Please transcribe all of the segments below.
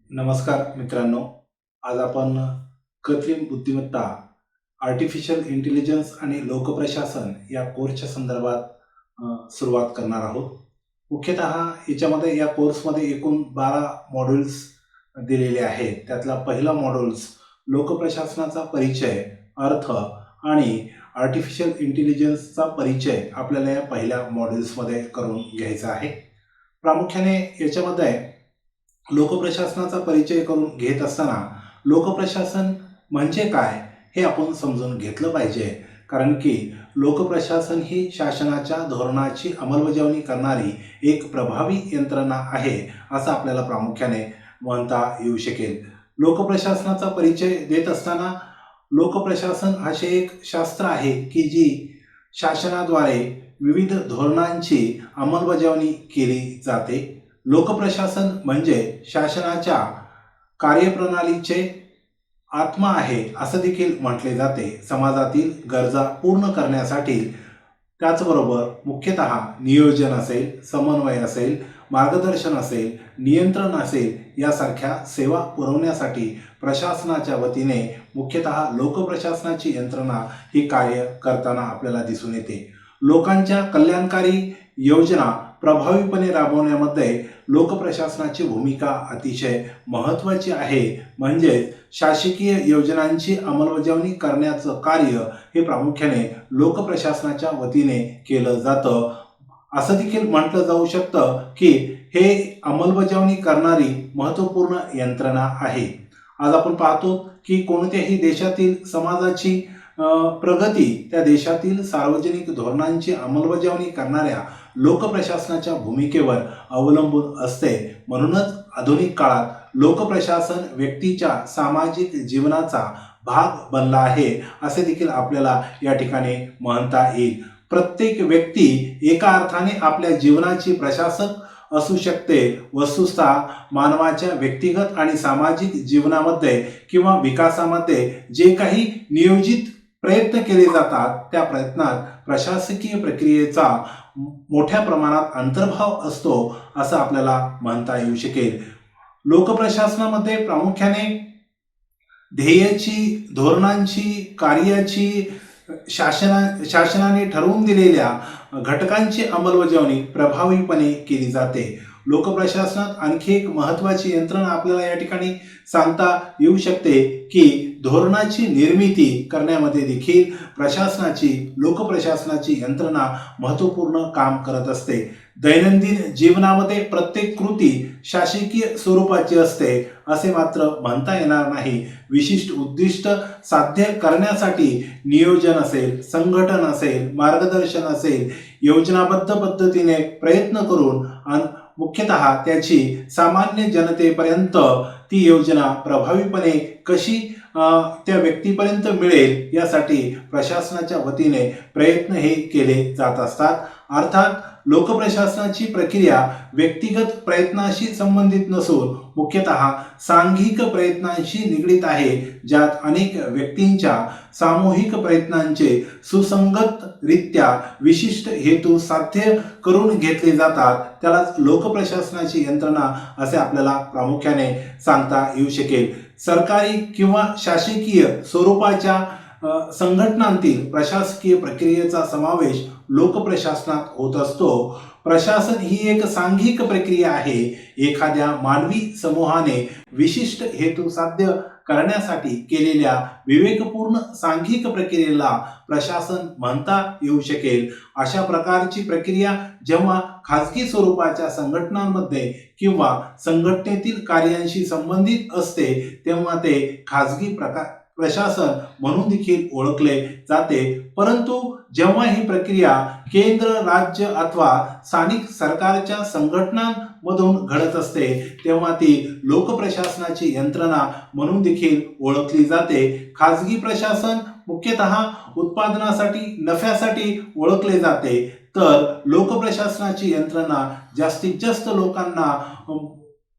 नमस्कार मित्रांनो. आज आपण कृत्रिम बुद्धिमत्ता, आर्टिफिशियल इंटेलिजन्स आणि लोकप्रशासन या कोर्सच्या संदर्भात सुरुवात करणार आहोत. मुख्यतः याच्यामध्ये या कोर्समध्ये एकूण 12 मॉड्यूल्स दिलेले आहेत. त्यातला पहिला मॉड्यूल्स लोकप्रशासनाचा परिचय, अर्थ आणि आर्टिफिशियल इंटेलिजन्सचा परिचय आपल्याला या पहिल्या मॉड्यूल्समध्ये करून घ्यायचा आहे. प्रामुख्याने याच्यामध्ये लोकप्रशासनाचा परिचय करून घेत असताना लोकप्रशासन म्हणजे काय हे आपण समजून घेतलं पाहिजे. कारण की लोकप्रशासन ही शासनाच्या धोरणाची अंमलबजावणी करणारी एक प्रभावी यंत्रणा आहे असं आपल्याला प्रामुख्याने म्हणता येऊ शकेल. लोकप्रशासनाचा परिचय देत असताना लोकप्रशासन असे एक शास्त्र आहे की जी शासनाद्वारे विविध धोरणांची अंमलबजावणी केली जाते. लोकप्रशासन म्हणजे शासनाच्या कार्यप्रणालीचे आत्मा आहे असं देखील म्हटले जाते. समाजातील गरजा पूर्ण करण्यासाठी त्याचबरोबर मुख्यतः नियोजन असेल, समन्वय असेल, मार्गदर्शन असेल, नियंत्रण असेल यासारख्या सेवा पुरवण्यासाठी प्रशासनाच्या वतीने मुख्यतः लोकप्रशासनाची यंत्रणा ही कार्य करताना आपल्याला दिसून येते. लोकांच्या कल्याणकारी योजना प्रभावीपणे राबवण्यामध्ये लोकप्रशासनाची भूमिका अतिशय महत्त्वाची आहे. म्हणजे शासकीय योजनांची अंमलबजावणी करण्याचं कार्य हे प्रामुख्याने लोकप्रशासनाच्या वतीने केलं जातं. असं देखील म्हटलं जाऊ शकतं की हे अंमलबजावणी करणारी महत्त्वपूर्ण यंत्रणा आहे. आज आपण पाहतो की कोणत्याही देशातील समाजाची प्रगती त्या देशातील सार्वजनिक धोरणांची अंमलबजावणी करणाऱ्या लोकप्रशासनाच्या भूमिकेवर अवलंबून असते. म्हणूनच आधुनिक काळात लोकप्रशासन व्यक्तीच्या सामाजिक जीवनाचा भाग बनला आहे असे देखील आपल्याला या ठिकाणी म्हणता येईल. प्रत्येक व्यक्ती एका अर्थाने आपल्या जीवनाची प्रशासक असू शकते. वस्तुतः मानवाच्या व्यक्तिगत आणि सामाजिक जीवनामध्ये किंवा विकासामध्ये जे काही नियोजित प्रयत्न केले जातात त्या प्रयत्नात प्रशासकीय प्रक्रियेचा मोठ्या प्रमाणात अंतर्भाव असतो असं आपल्याला म्हणता येऊ शकेल. लोकप्रशासनामध्ये प्रामुख्याने ध्येयाची, धोरणांची, कार्याची, शासनाने ठरवून दिलेल्या घटकांची अंमलबजावणी प्रभावीपणे केली जाते. लोकप्रशासनात आणखी एक महत्त्वाची यंत्रणा आपल्याला या ठिकाणी सांगता येऊ शकते की धोरणाची निर्मिती करण्यामध्ये देखील लोकप्रशासनाची यंत्रणा महत्त्वपूर्ण काम करत असते. दैनंदिन जीवनामध्ये प्रत्येक कृती शासकीय स्वरूपाची असते असे मात्र म्हणता येणार नाही. विशिष्ट उद्दिष्ट साध्य करण्यासाठी नियोजन असेल, संघटन असेल, मार्गदर्शन असेल, योजनाबद्ध पद्धतीने प्रयत्न करून मुख्यतः त्याची सामान्य जनतेपर्यंत ती योजना प्रभावीपणे कशी त्या व्यक्तीपर्यंत मिळेल यासाठी प्रशासनाच्या वतीने प्रयत्न हे केले जात असतात. अर्थात लोकप्रशासनाची प्रक्रिया व्यक्तिगत प्रयत्नाशी संबंधित नसून मुख्यतः सांघिक प्रयत्नांशी निगडीत आहे. ज्यात अनेक व्यक्तींच्या सामूहिक प्रयत्नांचे सुसंगतरित्या विशिष्ट हेतू साध्य करून घेतले जातात. त्यालाच लोकप्रशासनाची यंत्रणा असे आपल्याला प्रामुख्याने सांगता येऊ शकेल. सरकारी किंवा शासकीय स्वरूपाच्या संघटनांतील प्रशासकीय प्रक्रियेचा समावेश लोकप्रशासनात होत असतो. प्रशासन ही एक सांघिक प्रक्रिया आहे. एखाद्या मानवी समूहाने विशिष्ट हेतू साध्य करण्यासाठी केलेल्या विवेकपूर्ण सांघिक प्रक्रियेला प्रशासन म्हणता येऊ शकेल. अशा प्रकारची प्रक्रिया जेव्हा खाजगी स्वरूपाच्या संघटनांमध्ये किंवा संघटनेतील कार्यांशी संबंधित असते तेव्हा ते खाजगी प्रशासन म्हणून देखील ओळखले जाते. परंतु जेव्हा ही प्रक्रिया केंद्र, राज्य अथवा स्थानिक सरकारच्या संघटनांमधून घडत असते तेव्हा ती लोकप्रशासनाची यंत्रणा म्हणून देखील ओळखली जाते. खाजगी प्रशासन मुख्यतः उत्पादनासाठी, नफ्यासाठी ओळखले जाते, तर लोकप्रशासनाची यंत्रणा जास्तीत जास्त लोकांना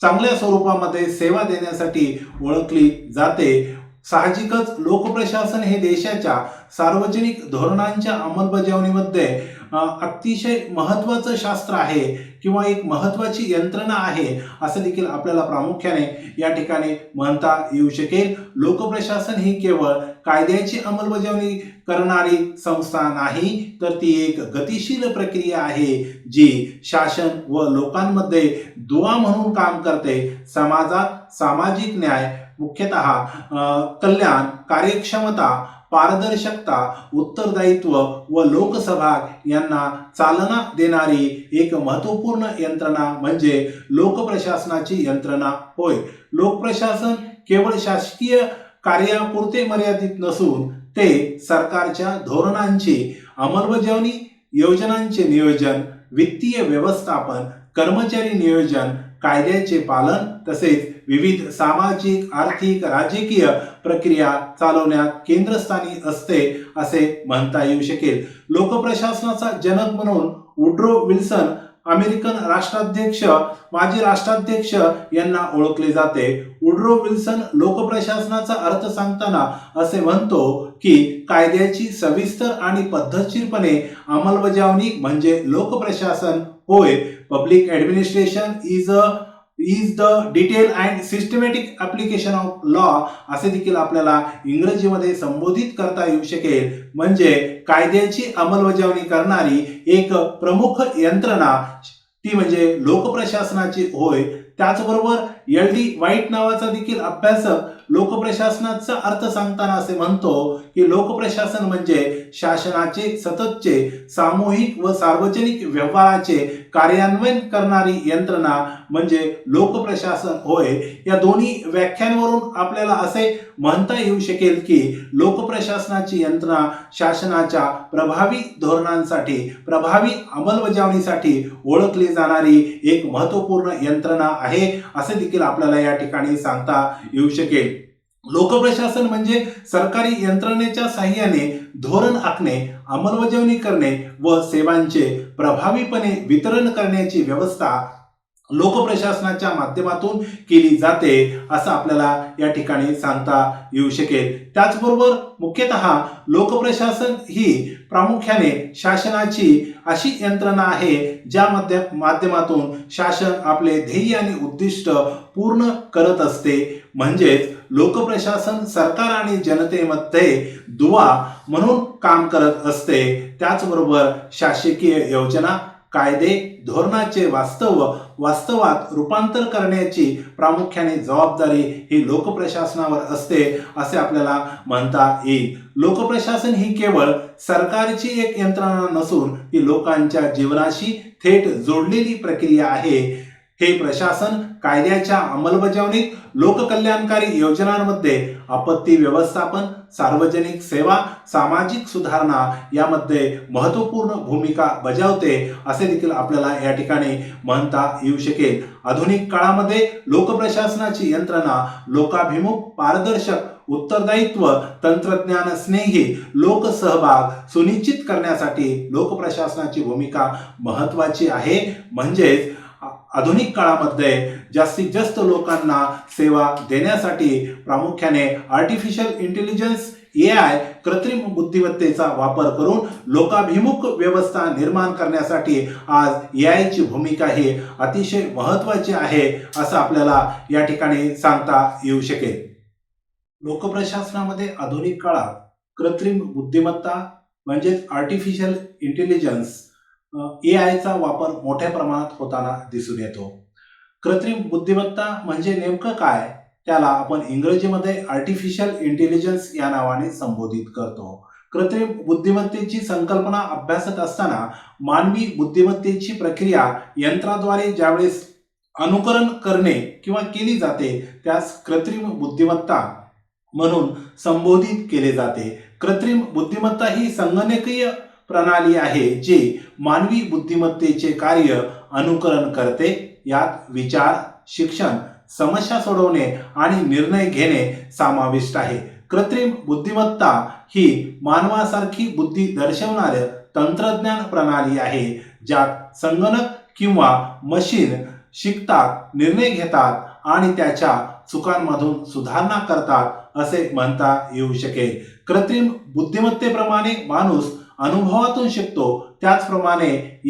चांगल्या स्वरूपामध्ये सेवा देण्यासाठी ओळखली जाते. साहजिकच लोकप्रशासन हे देशाच्या सार्वजनिक धोरणांच्या अंमलबजावणीमध्ये अतिशय महत्त्वाचं शास्त्र आहे किंवा एक महत्त्वाची यंत्रणा आहे असं देखील आपल्याला प्रामुख्याने या ठिकाणी म्हणता येऊ शकेल. लोकप्रशासन ही केवळ कायद्याची अंमलबजावणी करणारी संस्था नाही, तर ती एक गतिशील प्रक्रिया आहे जी शासन व लोकांमध्ये दुवा म्हणून काम करते. समाजात सामाजिक न्याय, मुख्यतः कल्याण, कार्यक्षमता, पारदर्शकता, उत्तरदायित्व व लोकसहभाग यांना चालना देणारी एक महत्त्वपूर्ण यंत्रणा म्हणजे लोकप्रशासनाची यंत्रणा होय. लोकप्रशासन केवळ शासकीय कार्यापुरते मर्यादित नसून ते सरकारच्या धोरणांची अंमलबजावणी, योजनांचे नियोजन, वित्तीय व्यवस्थापन, कर्मचारी नियोजन, कायद्याचे पालन तसेच विविध सामाजिक, आर्थिक, राजकीय प्रक्रिया चालवण्यात केंद्रस्थानी असते असे म्हणता येऊ शकेल. लोकप्रशासनाचा जनक म्हणून वुड्रो विल्सन, अमेरिकन राष्ट्राध्यक्ष, माजी राष्ट्राध्यक्ष यांना ओळखले जाते. वुड्रो विल्सन लोकप्रशासनाचा अर्थ सांगताना असे म्हणतो की कायद्याची सविस्तर आणि पद्धतशीरपणे अंमलबजावणी म्हणजे लोकप्रशासन होय. Public administration is the detail and systematic application of law असे देखील आपल्याला इंग्रजीमध्ये संबोधित करता येऊ शकेल. म्हणजे कायद्याची अंमलबजावणी करणारी एक प्रमुख यंत्रणा ती म्हणजे लोकप्रशासनाची होय. त्याचबरोबर LD व्हाईट नावाचा देखील अभ्यासक लोकप्रशासनाचा अर्थ सांगताना असे म्हणतो की लोकप्रशासन म्हणजे शासनाचे सततचे सामूहिक व सार्वजनिक व्यवहाराचे कार्यान्वयन करणारी यंत्रणा म्हणजे लोकप्रशासन होय. या दोन्ही व्याख्यांवरून आपल्याला असे म्हणता येऊ शकेल की लोकप्रशासनाची यंत्रणा शासनाच्या प्रभावी धोरणांसाठी, प्रभावी अंमलबजावणीसाठी ओळखली जाणारी एक महत्त्वपूर्ण यंत्रणा आहे असे देखील आपल्याला या ठिकाणी सांगता येऊ शकेल. लोकप्रशासन म्हणजे सरकारी यंत्रणेच्या साहाय्याने धोरण आखणे, अंमलबजावणी करणे व सेवांचे प्रभावीपणे वितरण करण्याची व्यवस्था लोकप्रशासनाच्या माध्यमातून केली जाते असं आपल्याला या ठिकाणी सांगता येऊ शकेल. त्याचबरोबर मुख्यतः लोकप्रशासन ही प्रामुख्याने शासनाची अशी यंत्रणा आहे ज्या माध्यमातून शासन आपले ध्येय आणि उद्दिष्ट पूर्ण करत असते. म्हणजेच लोकप्रशासन सरकार आणि जनतेमध्ये दुवा म्हणून काम करत असते. त्याचबरोबर शासकीय योजना, कायदे, धोरणाचे वास्तवात रूपांतर करण्याची प्रामुख्याने जबाबदारी ही लोकप्रशासनावर असते असे आपल्याला म्हणता येईल. लोकप्रशासन ही केवळ सरकारची एक यंत्रणा नसून ती लोकांच्या जीवनाशी थेट जोडलेली प्रक्रिया आहे. हे प्रशासन कायद्याच्या अंमलबजावणीत, लोककल्याणकारी योजनांमध्ये, आपत्ती व्यवस्थापन, सार्वजनिक सेवा, सामाजिक सुधारणा यामध्ये महत्त्वपूर्ण भूमिका बजावते असे देखील आपल्याला या ठिकाणी म्हणता येऊ शकेल. आधुनिक काळामध्ये लोकप्रशासनाची यंत्रणा लोकाभिमुख, पारदर्शक, उत्तरदायित्व, तंत्रज्ञान स्नेही, लोकसहभाग सुनिश्चित करण्यासाठी लोकप्रशासनाची भूमिका महत्त्वाची आहे. म्हणजेच आधुनिक काळामध्ये जास्तीत जास्त लोकांना सेवा देण्यासाठी प्रामुख्याने आर्टिफिशियल इंटेलिजन्स AI कृत्रिम बुद्धिमत्तेचा वापर करून लोकाभिमुख व्यवस्था निर्माण करण्यासाठी आज AI ची भूमिका ही अतिशय महत्त्वाची आहे असं आपल्याला या ठिकाणी सांगता येऊ शकेल. लोकप्रशासनामध्ये आधुनिक काळात कृत्रिम बुद्धिमत्ता म्हणजेच आर्टिफिशियल इंटेलिजन्स AI चा वापर मोठ्या प्रमाणात होताना दिसून येतो. कृत्रिम बुद्धिमत्ता म्हणजे नेमकं काय, त्याला आपण इंग्रजीमध्ये आर्टिफिशियल इंटेलिजन्स या नावाने संबोधित करतो. कृत्रिम बुद्धिमत्तेची संकल्पना अभ्यासत असताना मानवी बुद्धिमत्तेची प्रक्रिया यंत्राद्वारे ज्यावेळेस अनुकरण करणे किंवा केली जाते त्यास कृत्रिम बुद्धिमत्ता म्हणून संबोधित केले जाते. कृत्रिम बुद्धिमत्ता ही संगणकीय प्रणाली आहे जी मानवी बुद्धिमत्तेचे कार्य अनुकरण करते. यात विचार, शिक्षण, समस्या सोडवणे आणि निर्णय घेणे समाविष्ट आहे. कृत्रिम बुद्धिमत्ता ही मानवासारखी बुद्धी दर्शवणारी तंत्रज्ञान प्रणाली आहे ज्यात संगणक किंवा मशीन शिकतात, निर्णय घेतात आणि त्याच्या चुकांमधून सुधारणा करतात असे म्हणता येऊ शकेल. कृत्रिम बुद्धिमत्तेप्रमाणे माणूस अनुभवातून शिकतो, त्याचप्रमाणे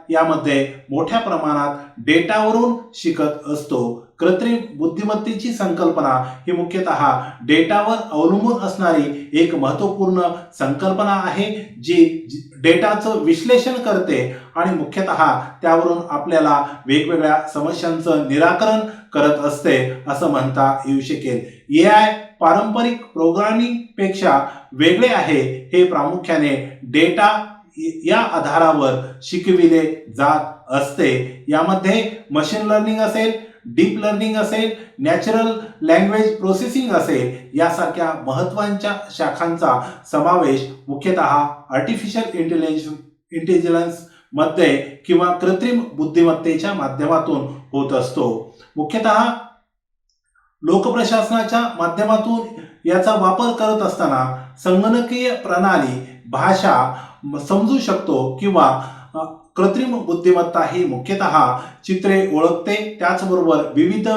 यामध्ये मोठ्या प्रमाणात डेटावरून शिकत असतो. कृत्रिम बुद्धिमत्तेची संकल्पना ही मुख्यतः डेटावर अवलंबून असणारी एक महत्त्वपूर्ण संकल्पना आहे, जी डेटाचं विश्लेषण करते आणि मुख्यतः त्यावरून आपल्याला वेगवेगळ्या समस्यांचं निराकरण करत असते असं म्हणता येऊ शकेल. AI पारंपरिक प्रोग्रामिंग पेक्षा वेगळे आहे. हे प्रामुख्याने डेटा या आधारावर शिकविले जात असते. यामध्ये मशीन लर्निंग असेल, डीप लर्निंग असेल, नॅचरल लँग्वेज प्रोसेसिंग असेल, यासारख्या महत्त्वाच्या शाखांचा समावेश मुख्यतः आर्टिफिशियल इंटेलिजन्स मध्ये किंवा कृत्रिम बुद्धिमत्तेच्या माध्यमातून होत असतो. मुख्यतः लोकप्रशासनाच्या माध्यमातून याचा वापर करत असताना संगणकीय प्रणाली भाषा समजू शकतो किंवा कृत्रिम बुद्धिमत्ता ही मुख्यतः चित्रे ओळखते, त्याचबरोबर विविध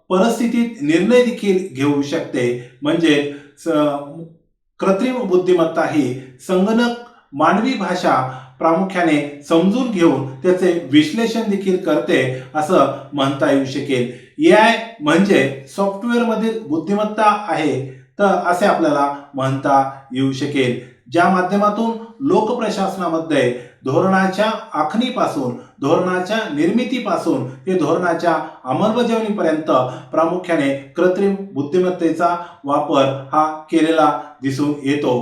परिस्थितीत निर्णय देखील घेऊ शकते. म्हणजे कृत्रिम बुद्धिमत्ता ही संगणक मानवी भाषा प्रामुख्याने समजून घेऊन त्याचे विश्लेषण देखील करते असं म्हणता येऊ शकेल. AI म्हणजे सॉफ्टवेअर मधील बुद्धिमत्ता आहे तर असे आपल्याला म्हणता येऊ शकेल, ज्या माध्यमातून लोकप्रशासनामध्ये धोरणाच्या आखणीपासून, धोरणाच्या निर्मितीपासून ते धोरणाच्या अंमलबजावणीपर्यंत प्रामुख्याने कृत्रिम बुद्धिमत्तेचा वापर हा केलेला दिसून येतो.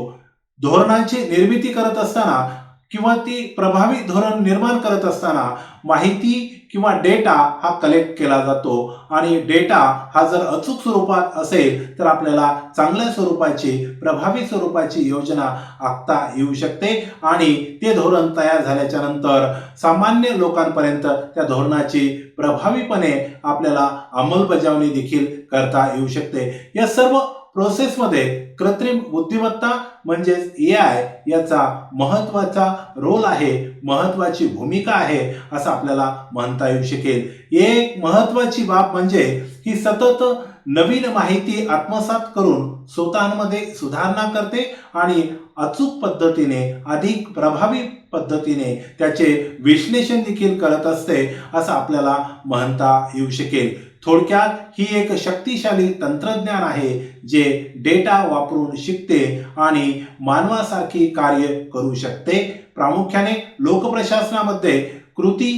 धोरणांची निर्मिती करत असताना किंवा ती प्रभावी धोरण निर्माण करत असताना माहिती किंवा डेटा हा कलेक्ट केला जातो आणि डेटा हा जर अचूक स्वरूपात असेल तर आपल्याला चांगल्या स्वरूपाची, प्रभावी स्वरूपाची योजना आखता येऊ शकते आणि ते धोरण तयार झाल्याच्या नंतर सामान्य लोकांपर्यंत त्या धोरणाची प्रभावीपणे आपल्याला अंमलबजावणी देखील करता येऊ शकते. या सर्व प्रोसेसमध्ये कृत्रिम बुद्धिमत्ता म्हणजेच AI याचा महत्त्वाचा रोल आहे, महत्त्वाची भूमिका आहे असं आपल्याला म्हणता येऊ शकेल. एक महत्त्वाची बाब म्हणजे ही सतत नवीन माहिती आत्मसात करून स्वतःमध्ये सुधारणा करते आणि अचूक पद्धतीने, अधिक प्रभावी पद्धतीने त्याचे विश्लेषण देखील करत असते असं आपल्याला म्हणता येऊ शकेल. थोडक्यात ही एक शक्तिशाली तंत्रज्ञान आहे जे डेटा वापरून शिकते आणि मानवासारखी कार्य करू शकते. प्रामुख्याने लोकप्रशासनामध्ये कृती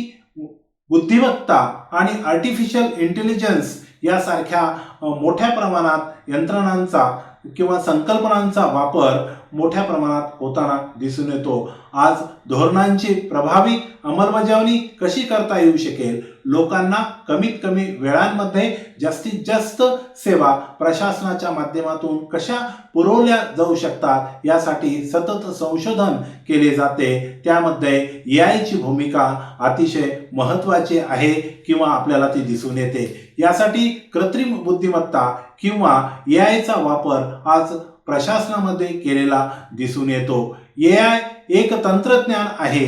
बुद्धिमत्ता आणि आर्टिफिशियल इंटेलिजन्स यासारख्या मोठ्या प्रमाणात यंत्रणांचा किंवा संकल्पनांचा वापर मोठ्या प्रमाणात होताना दिसून येतो. आज धोरणांची प्रभावी अंमलबजावणी कशी करता येऊ शकेल, लोकांना कमीत कमी वेळांमध्ये जास्तीत जास्त सेवा प्रशासनाच्या माध्यमातून कशा पुरवल्या जाऊ शकतात यासाठी सतत संशोधन केले जाते. त्यामध्ये AI ची भूमिका अतिशय महत्त्वाची आहे किंवा आपल्याला ती दिसून येते. यासाठी कृत्रिम बुद्धिमत्ता किंवा AI चा वापर आज प्रशासनामध्ये केलेला दिसून येतो. AI एक तंत्रज्ञान आहे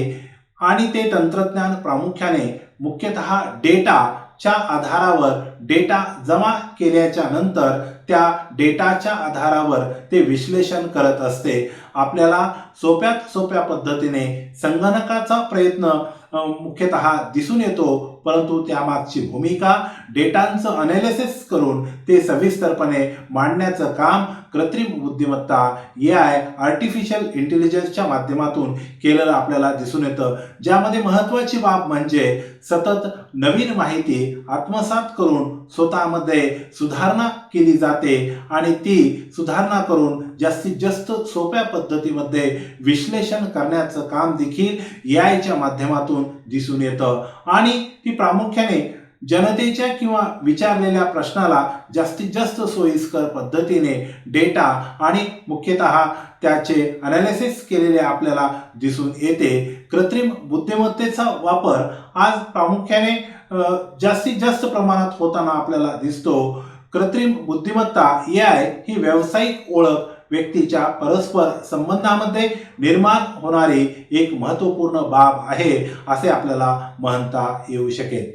आणि ते तंत्रज्ञान प्रामुख्याने मुख्यतः डेटाच्या आधारावर, डेटा जमा केल्याच्या नंतर त्या डेटाच्या आधारावर ते विश्लेषण करत असते. आपल्याला सोप्यात सोप्या पद्धतीने संगणकाचा प्रयत्न मुख्यतः दिसून येतो, परंतु त्यामागची भूमिका डेटांचं अनालिसिस करून ते सविस्तरपणे मांडण्याचं काम कृत्रिम बुद्धिमत्ता AI आर्टिफिशियल इंटेलिजन्सच्या माध्यमातून केलेलं आपल्याला दिसून येतं. ज्यामध्ये महत्त्वाची बाब म्हणजे सतत नवीन माहिती आत्मसात करून स्वतःमध्ये सुधारणा केली जाते आणि ती सुधारणा करून जास्तीत जास्त सोप्या पद्धतीमध्ये विश्लेषण करण्याचं काम देखील AI च्या माध्यमातून दिसून येतं आणि ती प्रामुख्याने जनतेच्या किंवा विचारलेल्या प्रश्नाला जास्तीत जास्त सोयीस्कर पद्धतीने डेटा आणि मुख्यतः त्याचे अनालिसिस केलेले आपल्याला दिसून येते. कृत्रिम बुद्धिमत्तेचा वापर आज प्रामुख्याने जास्तीत जास्त प्रमाणात होताना आपल्याला दिसतो. कृत्रिम बुद्धिमत्ता AI ही व्यावसायिक ओळख व्यक्तीच्या परस्पर संबंधामध्ये निर्माण होणारी एक महत्त्वपूर्ण बाब आहे असे आपल्याला म्हणता येऊ शकेल.